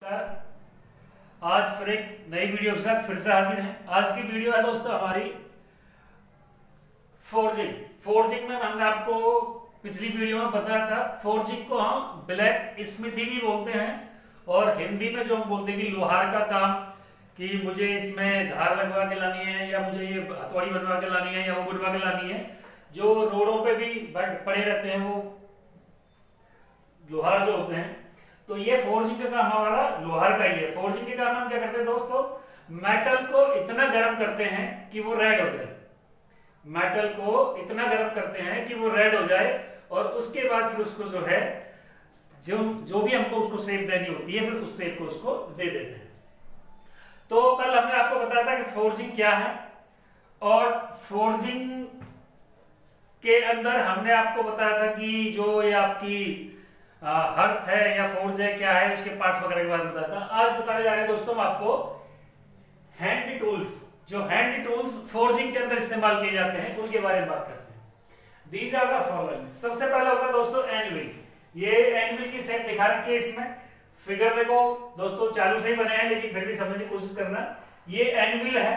आज फिर एक नई वीडियो के साथ फिर से हाजिर हैं। आज की वीडियो है दोस्तों हमारी फोर्जिंग में हमने आपको पिछली वीडियो में बताया था। फोर्जिंग को हम ब्लैक स्मिथी भी बोलते हैं और हिंदी में जो हम बोलते हैं कि लोहार का काम, कि मुझे इसमें धार लगवा के लानी है या मुझे ये हथौड़ी बनवा के लानी है या वो बनवा के लानी है। जो रोडों पे भी पड़े रहते हैं वो लोहार जो होते हैं, तो ये फोर्जिंग का काम हमारा लोहार का ही है। फोर्जिंग के काम हम क्या करते हैं दोस्तों, मेटल को इतना गर्म करते हैं कि वो रेड हो जाए। मेटल को इतना गर्म करते हैं कि वो रेड हो जाए और उसके बाद फिर उसको जो है जो भी हमको उसको शेप देनी होती है फिर उस शेप को उसको दे देते हैं। तो कल हमने आपको बताया था कि फोर्जिंग क्या है और फोर्जिंग के अंदर हमने आपको बताया था कि जो ये आपकी हर्थ है या फोर्ज है क्या है, उसके पार्ट्स वगैरह के बारे में बताया था। आज बताने जा रहे हैं दोस्तों हम आपको हैंडी टूल्स, जो हैंडी टूल्स फोर्जिंग के अंदर इस्तेमाल किए जाते हैं उनके बारे में बात करते हैं। These are the following. सबसे पहला होता है दोस्तों एनविल। ये एनविल की शेप दिखा रखी है, इसमें फिगर देखो दोस्तों चालू से ही बने हैं लेकिन फिर भी समझने की कोशिश करना। ये एनविल है,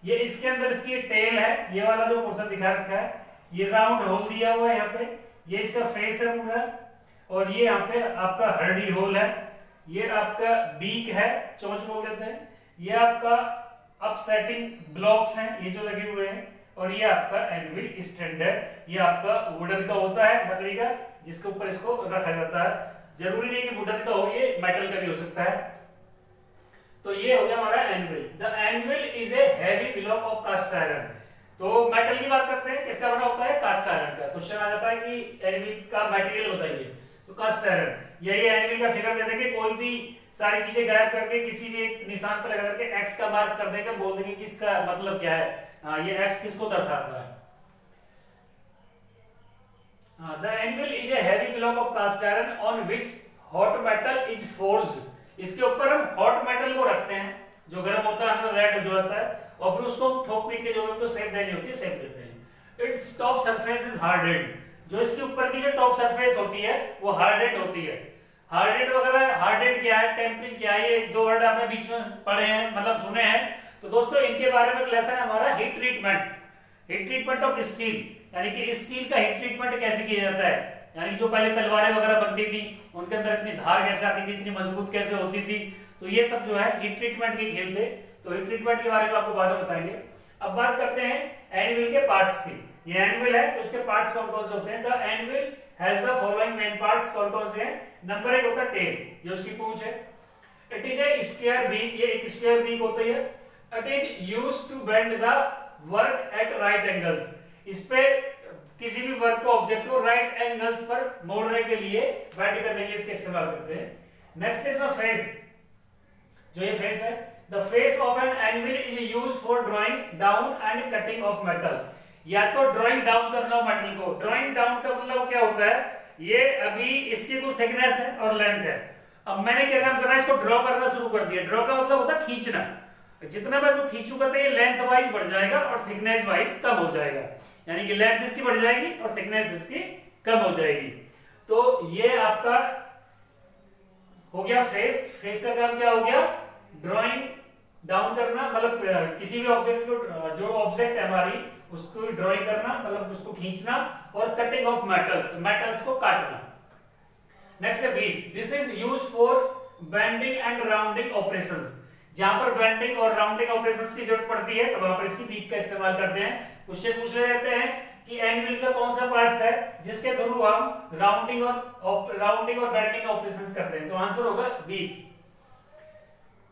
ये इसके अंदर इसकी टेल है, ये वाला जो पोर्शन दिखा रखा है, ये राउंड होल दिया हुआ है यहाँ पे, ये इसका फेस है पूरा, और ये यहाँ पे आपका हर्डी होल है, ये आपका बीक है, चोंच बोल देते हैं, ये आपका अपसेटिंग ब्लॉक्स हैं ये जो लगे हुए हैं, और ये आपका एनविल स्टैंड है। ये आपका वुडन का होता है, लकड़ी का, जिसके ऊपर इसको रखा जाता है। जरूरी नहीं कि वुडन का हो, ये मेटल का भी हो सकता है। तो ये हो गया हमारा anvil. The anvil is a heavy block of cast iron. तो मेटल की बात करते हैं, किसका बना होता है, कास्ट आयरन का। क्वेश्चन आ जाता है कि एनविल का मटेरियल बताइए, तो कास्ट आयरन। यही एनविल का फिगर दे देंगे, कोई भी सारी चीजें गायब करके किसी भी एक निशान पर लगा करके एक्स का मार्क कर देंगे, बोल देंगे कि इसका मतलब क्या है, ये एक्स किसको दर्शाता है। The anvil is a heavy block of cast iron on which hot metal is forged. इसके ऊपर हम हॉट मेटल को रखते हैं जो गर्म होता है, अंदर रेड जो होता है, और फिर उसको ठोक पीट के जो हमको शेप देनी होती है शेप देते हैं। Its top surface is hardened. जो इसके ऊपर की जो टॉप सरफेस होती है वो हार्डेंड होती है। हार्डेंड वगैरह, हार्डेंड क्या है, टेम्परिंग क्या है, ये एक दो वर्ड आपने बीच में पढ़े हैं, मतलब सुने हैं। तो दोस्तों इनके बारे में क्लास है हमारा heat treatment. Heat treatment of steel, यानी कि स्टील का हीट ट्रीटमेंट कैसे किया जाता है, यानी जो पहले तलवारें वगैरह बनती थी उनके अंदर इतनी धार कैसे आती थी, इतनी मजबूत कैसे होती थी, तो ये सब जो है हीट ट्रीटमेंट के खेल थे। तो हीट ट्रीटमेंट के बारे में आपको बाद में बताएंगे। अब बात करते हैं एनविल के पार्ट्स की। ये एनविल है तो इसके पार्ट्स कौन-कौन से होते हैं। The anvil has the following main parts. कौन-कौन से हैं। नंबर 1 होता है टेल, जो उसकी पूंछ है। It is a square beak, ये एक स्क्वायर बीक होती है। It is used to bend the work at right angles. इस पे किसी भी वर्क को, ऑब्जेक्ट को राइट एंगल्स पर मोड़ने के लिए, बेंड करने के लिए इसका इस्तेमाल करते हैं। Next is the face. जो ये फेस है, the face of an anvil is used for drawing down and cutting off metal. या तो ड्राइंग डाउन करना हो मेटल को। ड्राइंग डाउन का मतलब क्या होता है, ये अभी इसकी कुछ थिकनेस है और लेंथ है। अब मैंने क्या काम करना है, इसको ड्रॉ करना शुरू कर दिया। ड्रॉ का मतलब होता है खींचना। जितना मैं इसको खींचूंगा तो ये लेंथ वाइज बढ़ जाएगा और थिकनेस वाइज कम हो जाएगा, यानी कि लेंथ इसकी बढ़ जाएगी और थिकनेस इसकी कम हो जाएगी। तो ये आपका हो गया फेस। फेस का काम क्या हो गया, ड्रॉइंग डाउन करना, मतलब किसी भी ऑब्जेक्ट को, जो ऑब्जेक्ट है हमारी उसको ड्राइंग करना, मतलब उसको खींचना, और कटिंग ऑफ मेटल्स, मेटल्स को काटना। नेक्स्ट है beak. This is used for bending and rounding operations. जहां पर बेंडिंग और राउंडिंग ऑपरेशंस की जरूरत पड़ती है तो वहां पर इसकी बीक का इस्तेमाल करते हैं। क्वेश्चन पूछ रहे रहते हैं कि एनविल का कौन सा पार्ट्स है जिसके थ्रू हम राउंडिंग और बेंडिंग ऑपरेशंस करते हैं, तो आंसर होगा बीक।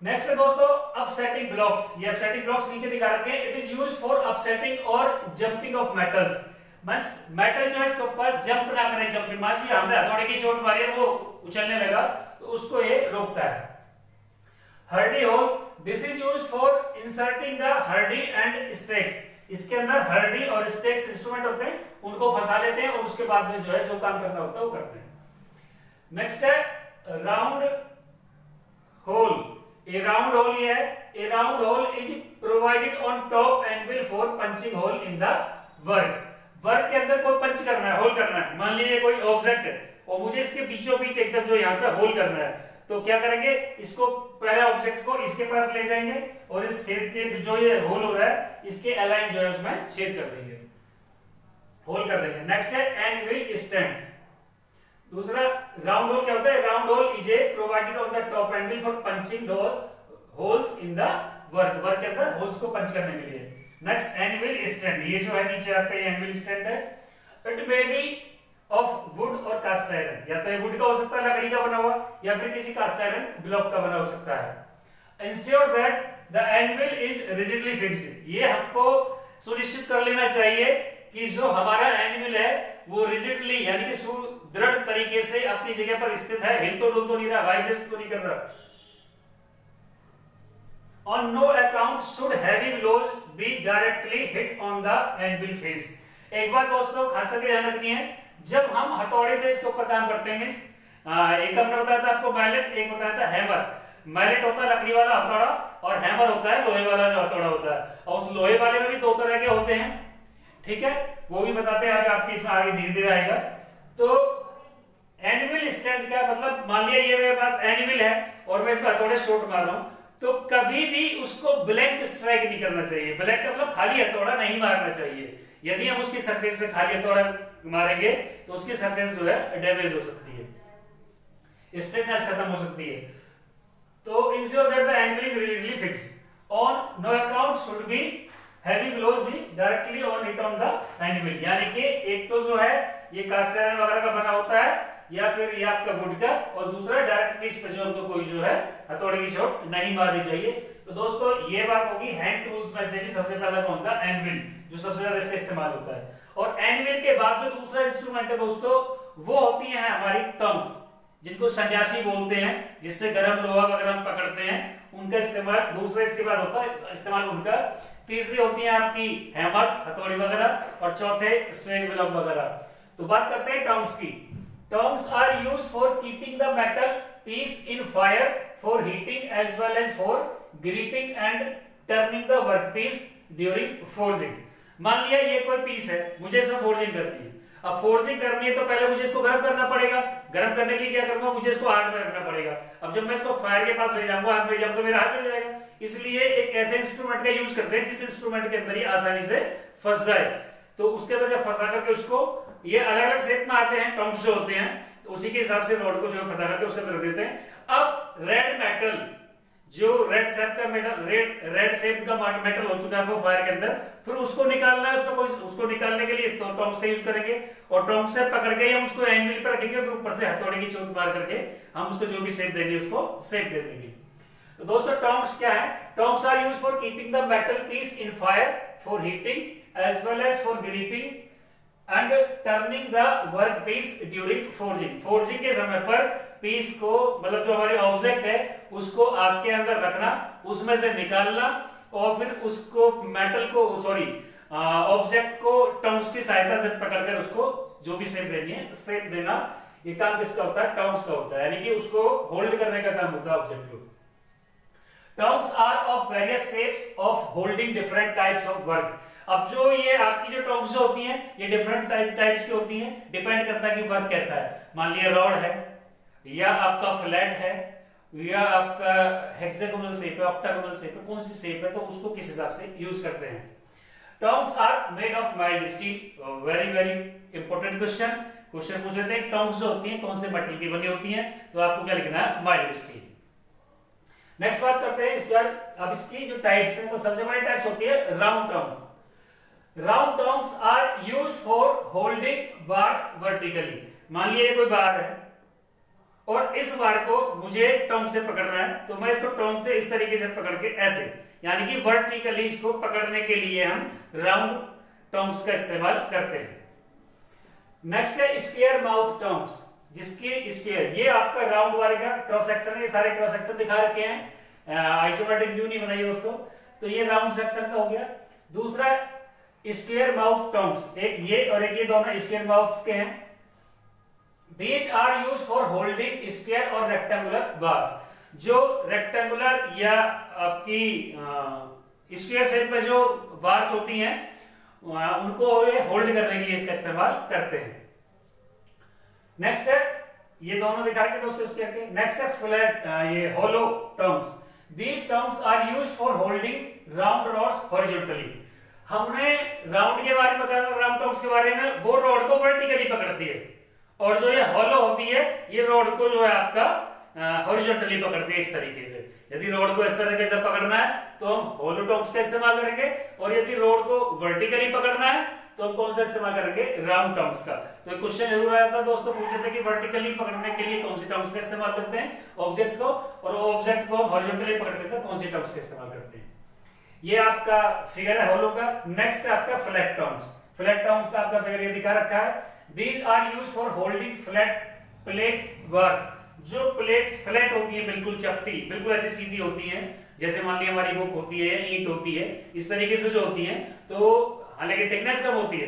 नेक्स्ट है दोस्तों अपसेटिंग ब्लॉक्स। ये अपसेटिंग ब्लॉक्स नीचे दिखा रखे हैं। It is used for upsetting और जंपिंग ऑफ मेटल्स। बस मेटल जो है इसके ऊपर जंप ना करे, जंपिंग, मान लीजिए हमने हथौड़े की चोट मारी है, वो उछलने लगा तो उसको ये रोकता है। Hardie hole. This is used for inserting the hardie and stakes. इसके अंदर हर्डी और स्टेक्स इंस्ट्रूमेंट होते हैं, उनको फंसा लेते हैं और उसके बाद में जो है जो काम करना होता है वो करते हैं। नेक्स्ट है round whole. A round hole ये है। A round hole is provided on top anvil for punching hole in the work। Work के अंदर कोई पंच करना है, होल करना है। मान लीजिए कोई ऑब्जेक्ट है और मुझे इसके बीचों बीच एकदम जो यहाँ पे होल करना है, तो क्या करेंगे, इसको पहले ऑब्जेक्ट को इसके पास ले जाएंगे और इस छेद के जो ये होल हो रहा है इसके अलाइन जो है उसमें छेद कर देंगे, होल कर देंगे। नेक्स्ट है एनविल स्टैंड्स। दूसरा राउंड होल क्या होता है, round whole is a provided on the top anvil for punching holes in the work के अंदर होल्स को पंच करने के लिए। नेक्स्ट एनविल स्टैंड, ये जो है नीचे आपका एनविल स्टैंड है। It may be of would और कास्ट आयरन, या तो वुड का हो सकता है लकड़ी का बना हुआ, या फिर किसी कास्ट आयरन ब्लॉक का बना हो सकता है। Ensure that the anvil is rigidly fixed, ये हमको सुनिश्चित कर लेना चाहिए कि जो हमारा एनविल है वो रिजिडली यानी कि सुदृढ़ तरीके से अपनी जगह पर स्थित है, हिल तो डुल तो नहीं रहा, वाइब्रेट तो नहीं कर रहा। On no account should heavy blows be directly hit on the anvil face। एक बात दोस्तों खास करके ध्यान रखनी है, जब हम हथौड़े से इसके ऊपर काम करते हैं, मींस एक हमने बताया था आपको मैलेट, एक बताया था हैमर। मैलेट होता है लकड़ी वाला हथौड़ा और हैमर होता है लोहे वाला जो हथौड़ा होता है, और उस लोहे वाले में भी दो तरह के होते हैं, ठीक है, वो भी बताते हैं आपके इसमें आगे धीरे धीरे आएगा। तो एनविल स्टैंड का मतलब, मान लिया ये मेरे पास एनविल है और मैं इसमें हथौड़े शॉट मार रहा हूं, तो कभी भी उसको ब्लैंक स्ट्राइक नहीं करना चाहिए। ब्लैंक का मतलब खाली हथौड़ा नहीं मारना चाहिए। यदि हम उसकी सरफेस पे खाली हथौड़ा मारेंगे तो उसकी सरफेस जो है डैमेज हो सकती है, स्ट्रेटनेस खत्म हो सकती है। तो ensure that the anvil is rigidly fixed on no account should be heavy blows be directly on it on the anvil, यानी कि एक तो जो है ये कास्ट आयरन वगैरह का बना होता है या फिर ये आपका वुड का, और दूसरा डायरेक्टली इस पे जो हमको कोई जो है हथौड़े की शॉट नहीं मारनी चाहिए। तो दोस्तों ये बात होगी हैंड टूल्स में से भी सबसे पहला कौन सा, एनविल, जो सबसे ज्यादा इसका इस्तेमाल होता है। और एनविल के बाद जो दूसरा इंस्ट्रूमेंट है दोस्तों वो होती है हमारी टंग्स, जिनको सन्यासी बोलते हैं, जिससे गर्म लोहा वगैरह हम पकड़ते हैं, उनका इस्तेमाल दूसरा इसके बाद होता है इस्तेमाल उनका। तीसरी होती है आपकी हैमर्स, हथौड़ी वगैरह, और चौथे स्वेज ब्लॉक वगैरह। तो बात करते हैं टंग्स की। Tongs are used for keeping the metal piece in fire, for heating as well as for gripping and turning the workpiece during forging। मान लिया ये कोई पीस है, मुझे इसमें फोर्जिंग करनी है। अब फोर्जिंग करनी है तो पहले मुझे इसको गर्म करना पड़ेगा। गर्म करने के लिए क्या करूंगा, मुझे इसको आग में रखना पड़ेगा। अब जब मैं इसको फायर के पास ले जाऊंगा, आग में ले जाऊंगा, तो मेरा हाथ जल जाएगा। इसलिए एक ऐसे इंस्ट्रूमेंट का यूज करते हैं जिस इंस्ट्रूमेंट के अंदर ये आसानी से फंस जाए। तो उसके अंदर जब फंसा करके उसको, ये अलग अलग शेप में आते हैं टंग्स जो होते हैं, तो उसी के हिसाब से रॉड को जो फंसा करके उसके अंदर रख देते हैं। अब रेड मेटल, जो रेड शेप का मेटल, रेड शेप का मेटल हो चुका है वो फायर के अंदर, फिर उसको निकालना है। उसको निकालने के लिए तो टोंग से यूज करेंगे, और टोंग से पकड़ के हम उसको एनविल पर रखेंगे, फिर ऊपर से हथौड़े की चोट मार करके हम उसको जो भी शेप देंगे उसको शेप दे देंगे। तो दोस्तों टोंग्स क्या है, tongs are used for keeping the metal piece in fire, for heating as well as for gripping and turning the work piece during forging। forging के समय पर पीस को, मतलब जो हमारे ऑब्जेक्ट है उसको आग के अंदर रखना, उसमें से निकालना, और फिर उसको मेटल को, सॉरी ऑब्जेक्ट को टंग्स की सहायता से पकड़कर उसको जो भी शेप देनी है शेप देना, ये काम किसका होता है, टंग्स का होता है, यानी कि उसको होल्ड करने का काम होता है ऑब्जेक्ट को। Tongs are of various shapes of holding different types of work. अब जो ये आपकी जो टोंग्स होती हैं ये डिफरेंट टाइप्स की होती हैं, डिपेंड करता है कि वर्क कैसा है। मान लिया रॉड है, या आपका फ्लैट है, या आपका हेक्सागोनल शेप है, ऑक्टागोनल शेप है, कौन सी शेप है, तो उसको किस हिसाब से यूज करते हैं। Tongs are made of mild steel. Very very important question पूछ लेते हैं, टोंग्स जो होती हैं कौन से मेटल की बनी होती हैं, तो आपको क्या लिखना है, माइल्ड स्टील। नेक्स्ट बात करते हैं इसके बाद, अब इसकी जो टाइप्स है, तो सबसे बड़ी टाइप्स होती है round tongs. Round tongs are used for holding bars vertically. मान लिया कोई बार है और इस बार को मुझे टोंग से पकड़ना है, तो मैं इसको टोंग से इस तरीके से पकड़ के ऐसे, यानी कि वर्टिकली इसको पकड़ने के लिए हम राउंड टोंग्स का इस्तेमाल करते हैं। नेक्स्ट है स्क्वायर माउथ टोंग्स, जिसकी स्क्वायर, ये आपका राउंड वाले का क्रॉस सेक्शन है, ये सारे क्रॉस सेक्शन दिखा रखे हैं, आइसोमेट्रिक व्यू नहीं बनाई दोस्तों, तो ये राउंड सेक्शन का हो गया। दूसरा स्क्वायर माउथ टोंग्स, एक ये और एक ये दोनों स्क्वायर माउथ के हैं। These are used for holding square और rectangular bars। जो रेक्टेंगुलर या आपकी स्क्वायर शेप में जो बार्स होती हैं उनको होल्ड करने के लिए इसका इस्तेमाल करते हैं। नेक्स्ट है ये दोनों दिखा रखे दोस्तों इसके आगे। नेक्स्ट है फ्लैट, ये hollow tongs. These tongs are used for holding round rods horizontally. हमने राउंड के बारे में बताया था, राउंड टर्म्स के बारे में, वो रॉड को वर्टिकली पकड़ती है, और जो ये हॉलो होती है ये रॉड को जो है आपका हॉरिजॉन्टली पकड़ती है इस तरीके से। यदि रॉड को इस तरीके से पकड़ना है तो हम होलो टर्म्स का इस्तेमाल करेंगे, और यदि रॉड को वर्टिकली पकड़ना है तो हम कौन सा इस्तेमाल करेंगे, राउंड टर्म्स का। तो एक क्वेश्चन जरूर आया था दोस्तों, पूछते थे कि वर्टिकली पकड़ने के लिए कौन सी टर्म्स का इस्तेमाल करते हैं ऑब्जेक्ट को, और ऑब्जेक्ट को हम हॉरिजॉन्टली पकड़ते हैं कौन सी टर्म्स का इस्तेमाल करते हैं। ये आपका फिगर है होलो का। नेक्स्ट है आपका फ्लैट टर्म्स। फ्लैट टर्म्स का आपका फिगर ये दिखा रखा है। These are used for holding flat plates bars. जो प्लेट्स फ्लैट होती है, बिल्कुल चपटी, बिल्कुल ऐसी सीधी होती है, जैसे मान ली हमारी बुक होती है, ईंट होती है, इस तरीके से जो होती है, तो हालांकि थिकनेस कम होती है,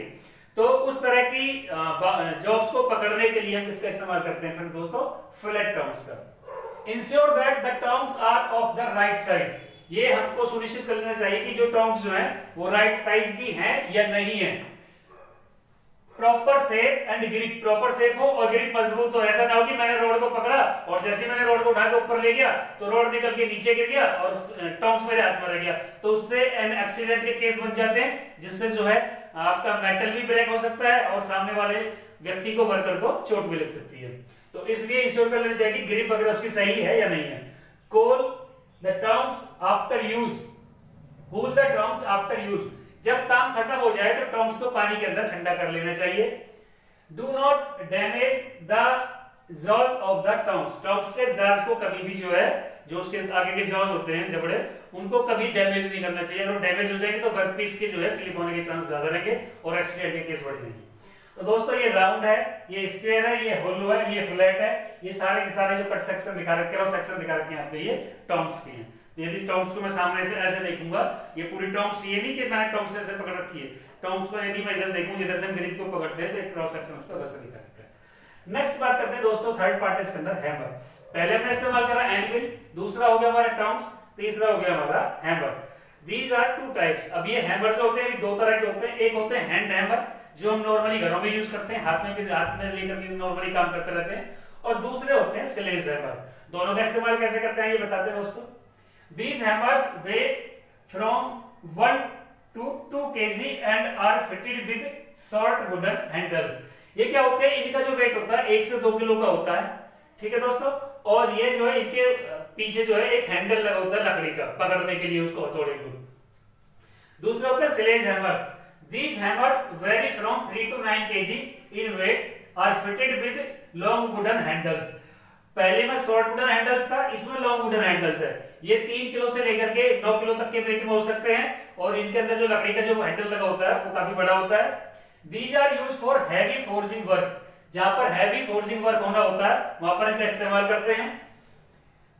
तो उस तरह की जॉब्स को पकड़ने के लिए हम इसका इस्तेमाल करते हैं फ्रेंड दोस्तों, फ्लैट टर्म्स का। Ensure that the terms are of the right size. ये हमको सुनिश्चित कर लेना चाहिए कि जो टर्म्स जो है वो राइट साइज की हैं या नहीं है। Proper shape and grip, proper shape हो और ग्रिप मजबूत हो। ऐसा ना हो कि मैंने रोड को पकड़ा और जैसे मैंने रोड को उठा के ऊपर ले गया तो रोड निकल के नीचे गिर गया और टर्म्स मेरे हाथ में रह गया, तो उससे एन एक्सीडेंट के केस बन जाते हैं, जिससे जो है आपका मेटल भी ब्रेक हो सकता है और सामने वाले व्यक्ति को, वर्कर को चोट भी लग सकती है। तो इसलिए इंश्योर कर लेना चाहिए कि ग्रिप वगैरह उसकी सही है या नहीं है। Cool the terms after use, cool the terms after use. जब काम खत्म हो जाए तो टर्म्स को पानी के अंदर ठंडा कर लेना चाहिए। Do not damage the jaws of the terms. Terms के जॉज को कभी भी जो है, जो उसके आगे के जॉज होते हैं जबड़े, उनको कभी डैमेज नहीं करना चाहिए। अगर डैमेज हो जाएंगे तो वर्कपीस के जो है स्लिप होने के चांस ज्यादा रहेंगे और एक्सीडेंट के केस बढ़ जाएंगे। तो दोस्तों ये राउंड है, ये स्क्वायर है, ये होलो है, ये फ्लैट है, ये सारे के सारे जो कट सेक्शन दिखा रखे हैं और सेक्शन दिखा रखे हैं आपके, ये टर्म्स के हैं। यदि टर्म्स को मैं सामने से ऐसे देखूंगा, ये पूरी टर्म्स, ये नहीं कि मैंने टर्म्स ऐसे पकड़ रखी है, टर्म्स को यदि मैं इधर देखूं जिधर से हम ग्रिप को पकड़ते हैं तो एक क्रॉस सेक्शन उसका उधर से दिखा रखा है। नेक्स्ट बात करते हैं दोस्तों थर्ड पार्ट इसके अंदर, हैमर। पहले हमने इस्तेमाल करा एनविल, दूसरा हो गया हमारा टर्म्स, तीसरा हो गया हमारा hammer. These are two types. अब ये हैमर जो होते हैं दो तरह के होते हैं। एक होते हैं हैंड हैमर, जो हम नॉर्मली घरों में यूज करते हैं, हाथ में लेकर के नॉर्मली काम करते रहते हैं, और दूसरे होते हैं स्लेज हैमर। दोनों का इस्तेमाल कैसे करते हैं ये बताते हैं दोस्तों। These hammers weigh from 1 to 2 kg and are fitted with short wooden handles। ये क्या होते हैं, इनका जो वेट होता है 1 से 2 किलो का होता है, ठीक है दोस्तों, और ये जो है इनके पीछे जो है एक हैंडल लगा होता है लकड़ी का, पकड़ने के लिए उसको हथौड़े को। दूसरा होता है sledge hammers. These hammers vary from 3 to 9 kg in weight, are fitted with long wooden handles। पहले में शॉर्ट वुडन हैंडल्स था, इसमें लॉन्ग वुडन हैंडल्स है। ये 3 किलो से लेकर के 9 किलो तक के वेट में हो सकते हैं, और इनके अंदर जो लकड़ी का जो हैंडल लगा होता है वो काफी बड़ा होता है। These are used for heavy forging work। जहां पर हैवी फोर्जिंग वर्क होना होता है वहां पर इनका इस्तेमाल करते हैं।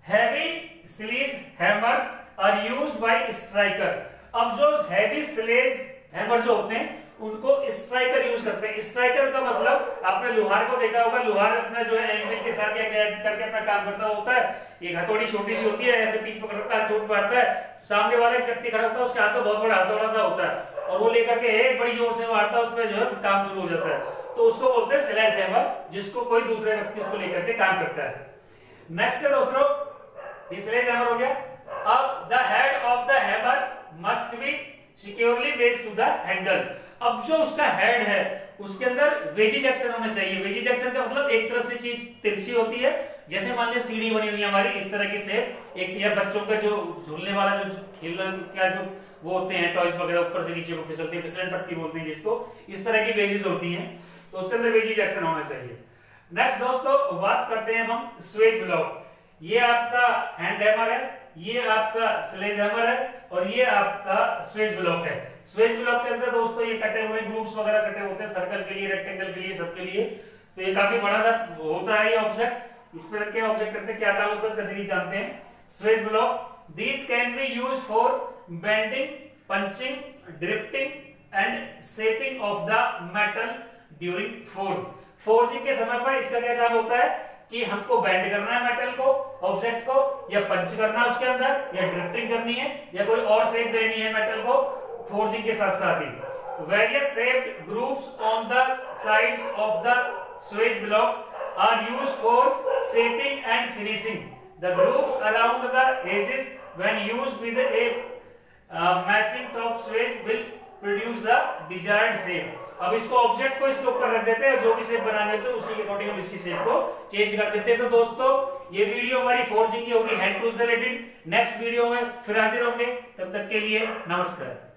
Heavy sledge hammers are used by striker। अब जो हैवी स्लेज हैमर जो होते हैं उनको स्ट्राइकर यूज करते हैं। स्ट्राइकर का मतलब आपने लोहार को देखा होगा, लोहार अपना जो है एनिमल के साथ करके अपना काम करता होता है। एक हथौड़ी छोटी सी होती है, ऐसे पीछ पकड़ता है, चोट मारता है, सामने वाला व्यक्ति खड़ा होता है, उसके हाथ में बहुत बड़ा हथौड़ा सा होता है और वो लेकर के एक बड़ी जोर से मारता है, उसमें जो है काम शुरू हो जाता है, तो उसको बोलते हैं स्लेज हैमर, जिसको कोई दूसरे व्यक्ति उसको लेकर के काम करता है। नेक्स्ट है दोस्तों स्लेज हैमर हो गया। अब the head of the hammer must be securely wedged to the handle. अब जो उसका हेड है उसके अंदर वेजी जंक्शन होना चाहिए। वेजी जंक्शन का मतलब एक तरफ से चीज तिरछी होती है, जैसे मान लीजिए सीढ़ी बनी हुई है हमारी इस तरह की शेप, एक या बच्चों का जो झूलने वाला जो खेलना क्या जो वो होते हैं टॉयज वगैरह ऊपर से नीचे को फिसलते हैं, फिसलन पट्टी बोलते हैं जिसको, इस तरह की वेजेस होती हैं, तो उसके अंदर वेजी जंक्शन होना चाहिए। नेक्स्ट दोस्तों बात करते हैं हम स्वेज ब्लॉक। ये आपका हैंड हैमर है, ये आपका स्लेज हैमर है और ये आपका स्वेज ब्लॉक है। स्वेज ब्लॉक के अंदर दोस्तों ये कटे हुए ग्रुप्स वगैरह कटे होते हैं, सर्कल के लिए, रेक्टेंगल के लिए, सबके लिए। तो ये काफी बड़ा सा होता है ये ऑब्जेक्ट। इस पर के ऑब्जेक्ट करते क्या काम होता है इसका देखिए जानते हैं। Suez block this can be use for bending, punching, drifting and shaping of the metal during forge. Forging के समय पर इसका क्या काम होता है कि हमको बेंड करना है मेटल को, ऑब्जेक्ट को, या पंच करना है उसके अंदर, या ड्रिफ्टिंग करनी है, या कोई और शेप देनी है मेटल को फोर्जिंग के साथ साथ ही। Various shaped grooves on the sides of the swage block are used for shaping and finishing. The groups around the edges when used with a matching top surface will produce the desired shape. अब इसको object को इसके ऊपर रख देते हैं, जो भी शेप बनाने होते हैं उसी के अकॉर्डिंग हम इसकी शेप को चेंज कर देते हैं। तो दोस्तों ये वीडियो हमारी 4G की होगी, हैंड टूल से रिलेटेड। नेक्स्ट वीडियो में फिर हाजिर होंगे, तब तक के लिए नमस्कार।